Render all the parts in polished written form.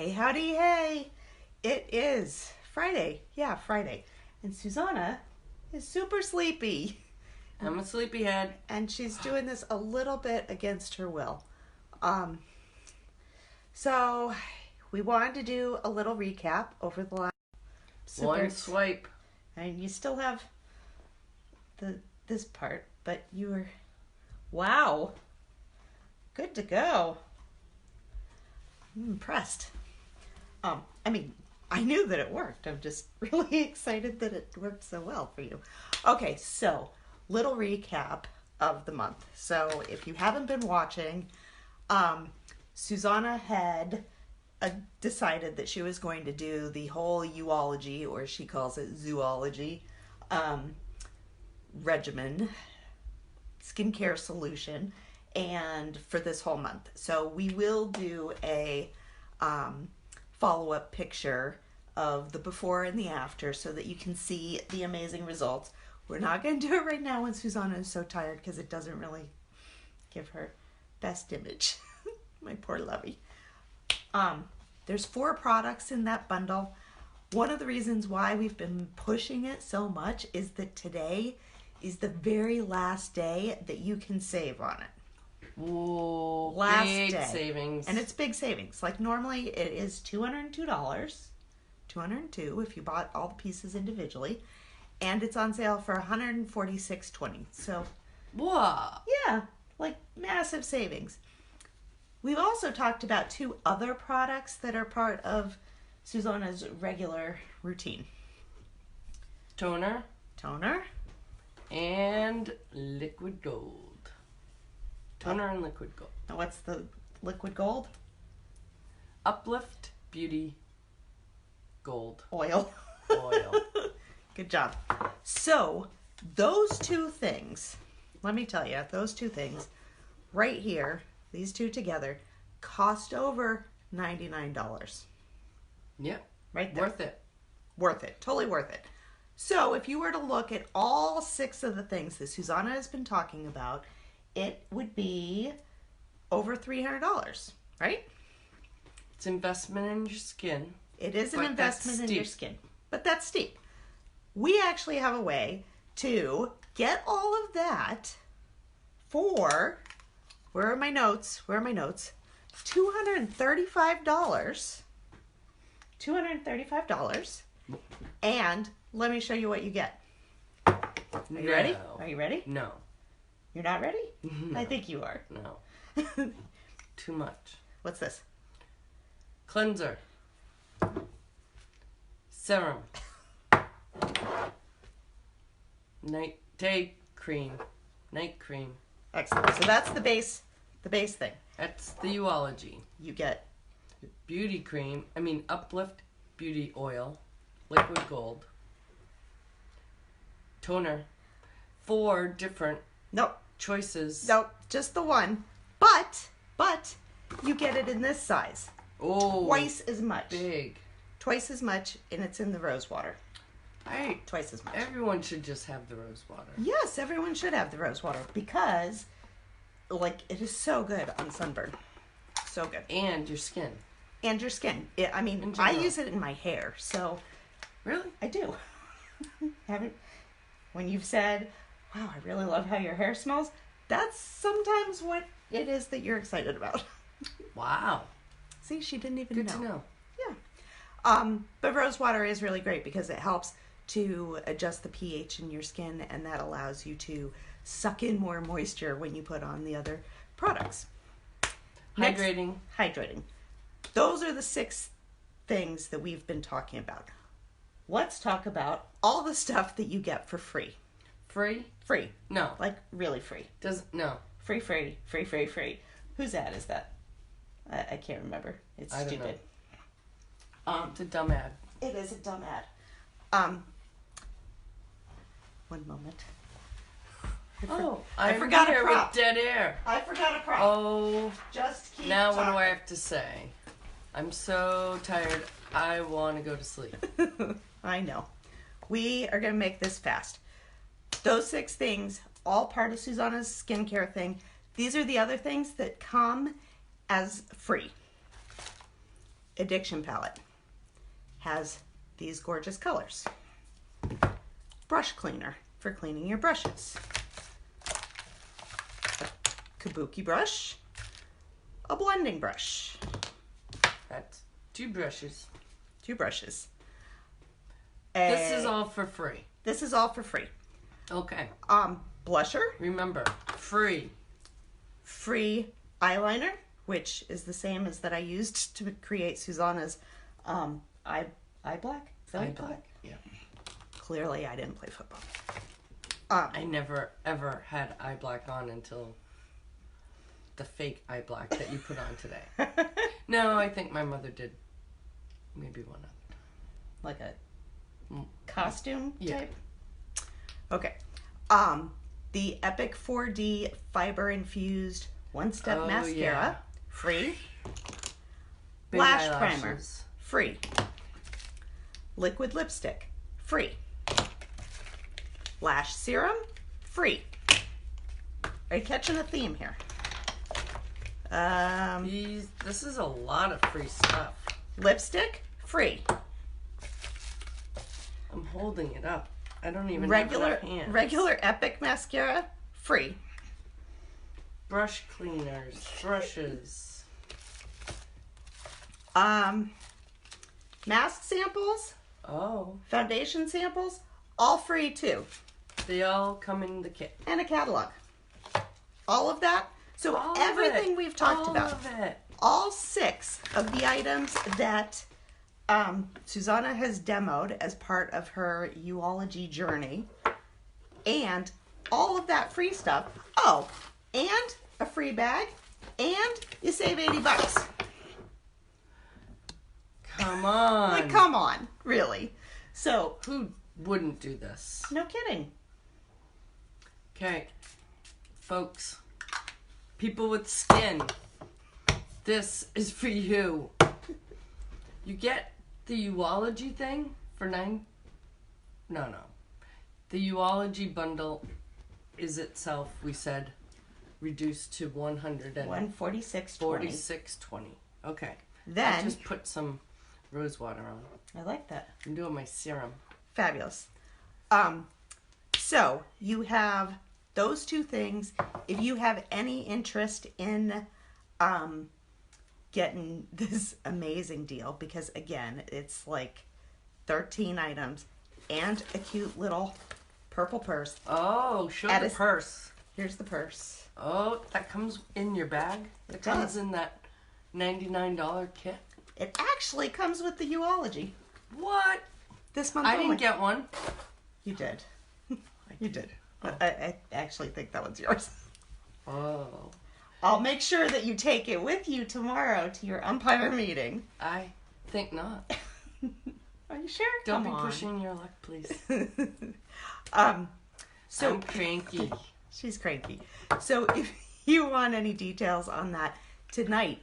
Hey, howdy, hey. It is Friday. Yeah, Friday. And Susana is super sleepy. I'm a sleepyhead. And she's doing this a little bit against her will. So we wanted to do a little recap over the last One swipe. And you still have this part, but you were, wow, good to go. I'm impressed. I knew that it worked. I'm just really excited that it worked so well for you. Okay, so little recap of the month. So if you haven't been watching, Susana had decided that she was going to do the whole uology, or she calls it zoology, regimen, skincare solution, and for this whole month. So we will do a follow-up picture of the before and the after so that you can see the amazing results. We're not going to do it right now when Susana is so tired because it doesn't really give her best image. My poor lovey. There's 4 products in that bundle. One of the reasons why we've been pushing it so much is that today is the very last day that you can save on it. Whoa, last big day. savings. And it's big savings. Like normally it is $202, $202 if you bought all the pieces individually, and it's on sale for $146.20. So, whoa, yeah, like massive savings. We've also talked about 2 other products that are part of Susana's regular routine. Toner and liquid gold. Toner and liquid gold. Now what's the liquid gold? Uplift Beauty Gold. Oil. Good job. So those 2 things, let me tell you, those 2 things right here, these 2 together, cost over $99. Yep. Right there. Worth it. Worth it. Totally worth it. So if you were to look at all 6 of the things that Susana has been talking about, it would be over $300, right? It's investment in your skin. It is an investment in your skin, but that's steep. We actually have a way to get all of that for, where are my notes? $235. $235. And let me show you what you get. Are you ready? Are you ready? No. You're not ready? No. I think you are. No. Too much. What's this? Cleanser. Serum. Day cream. Night cream. Excellent. So that's the base thing. That's the uology. You get Beauty cream. Uplift Beauty oil. Liquid gold. Toner. 4 different choices. Nope, just the one. But you get it in this size. Oh, Twice as much. Big. Twice as much, and it's in the rose water. Right. Twice as much. Everyone should just have the rose water. Yes, everyone should have the rose water because, it is so good on sunburn. So good. And your skin. And your skin. I use it in my hair, so. Really? I do. When you've said, wow, I really love how your hair smells, that's sometimes what it is that you're excited about. Wow. See, she didn't even know. Good to know. Yeah. But rose water is really great because it helps to adjust the pH in your skin, and that allows you suck in more moisture when you put on the other products. Hydrating. Hydrating. Those are the 6 things that we've been talking about. Let's talk about all the stuff that you get for free. Free? Free. No. Really free. No. Free. Whose ad is that? I can't remember. It's stupid. It's a dumb ad. It is a dumb ad. One moment. I forgot a here prop. with dead air. I forgot a prop. Oh. Just keep Now talking. what do I have to say? I'm so tired. I want to go to sleep. I know. We are going to make this fast. Those 6 things, all part of Susana's skincare thing. These are the other things that come as free. Addiction palette has these gorgeous colors. Brush cleaner for cleaning your brushes. A kabuki brush. A blending brush. That's 2 brushes. 2 brushes. This is all for free. This is all for free. Okay. Blusher. Remember, free. Free eyeliner, which is the same as that I used to create Susana's eye black. Is that what Eye you call black. it? Yeah. Clearly, I didn't play football. I never ever had eye black on until the fake eye black that you put on today. No, I think my mother did maybe one other time. Like a costume type? Okay. The Epic 4D fiber infused one-step mascara, yeah. free. Big Lash eyelashes. primer, free. Liquid lipstick, free. Lash serum, free. Are you catching a theme here? This is a lot of free stuff. Lipstick, free. I'm holding it up. I don't even have enough hands. Regular Epic mascara, free. Brush cleaners, brushes. Mask samples, Oh, foundation samples, all free too. they all come in the kit. And a catalog. All of that. So All of everything it. we've talked All about. of it. All 6 of the items that Susana has demoed as part of her Uology journey, and all of that free stuff. Oh, and a free bag, and you save $80. Come on. Like, come on, really. So, Who wouldn't do this? no kidding. Okay, folks, people with skin, this is for you. You get the Uology thing for $9. No. The Uology bundle is itself, we said, reduced to $146.20. $146.20. Okay. Then I just put some rose water on. I like that. I'm doing my serum. Fabulous. So you have those 2 things. If you have any interest in getting this amazing deal, because again, it's like 13 items and a cute little purple purse. Oh, show At the a- purse. Here's the purse. Oh, that comes in your bag? It comes does. in that $99 kit? It actually comes with the Uology What? this month I only. didn't get one. You did. You did. I actually think that one's yours. Oh. I'll make sure that you take it with you tomorrow to your umpire meeting. I think not. Are you sure? Don't Come be on. pushing your luck, please. So I'm cranky. she's cranky. So if you want any details on that, tonight,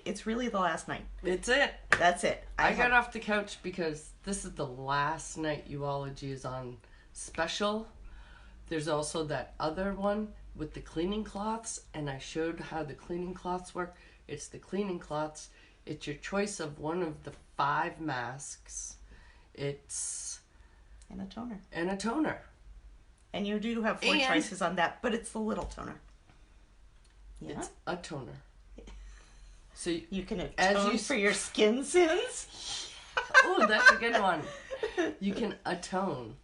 it's really the last night. It's it. That's it. I got off the couch because this is the last night Uology is on special. There's also that other one with the cleaning cloths, and I showed how the cleaning cloths work. It's the cleaning cloths. It's your choice of one of the 5 masks. It's and a toner. and a toner. And you do have 4 And- choices on that, but it's the little toner. Yeah. It's a toner. So You can As atone you- for your skin sins. oh, that's a good one. You can atone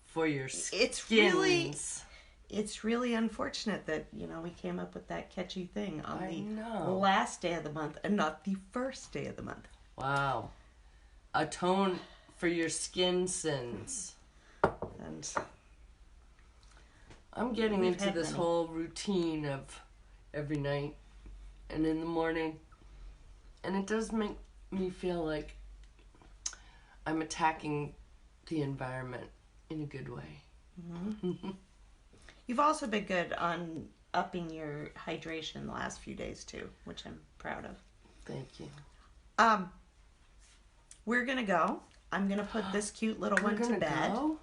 for your skins. It's really unfortunate that, we came up with that catchy thing on I the know. last day of the month and not the first day of the month. Wow. Atone for your skin sins. And I'm getting We've into had this many. whole routine of every night and in the morning. And it does make me feel like I'm attacking the environment in a good way. you've also been good on upping your hydration the last few days too, which I'm proud of. Thank you. We're gonna go. I'm gonna put this cute little We're one to gonna bed. go?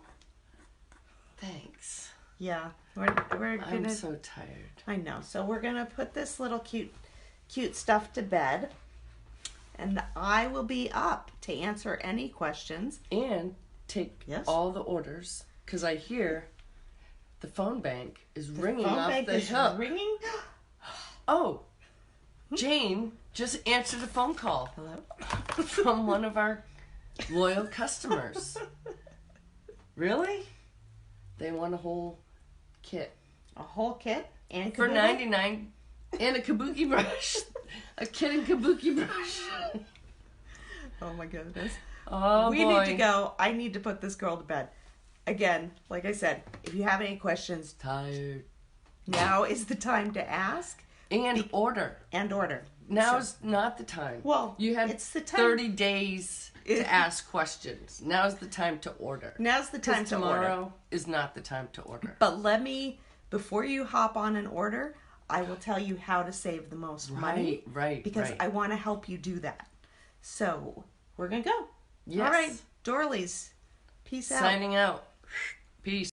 Thanks. Yeah, we're I'm gonna. so tired. I know. So we're gonna put this little cute stuff to bed, and I will be up to answer any questions. And take all the orders, because I hear the phone bank is ringing off the hook. Ringing? Oh, Jane just answered a phone call. Hello? From one of our loyal customers. Really? They want a whole kit. A whole kit? And for caboodle? $99 and a kabuki brush. A kit and kabuki brush. Oh my goodness. Oh, we need to go. I need to put this girl to bed. Again, like I said, if you have any questions, Tired. now is the time to ask. And order. And order. Now's not the time. Well, you have it's the time. 30 days to ask questions. Now's the time to order. Now's the time to order. Tomorrow is not the time to order. But before you hop on an order, I will tell you how to save the most money. Right. Because I want to help you do that. So, we're going to go. Yes. All right, Dorleys. Peace out. Signing out. Peace.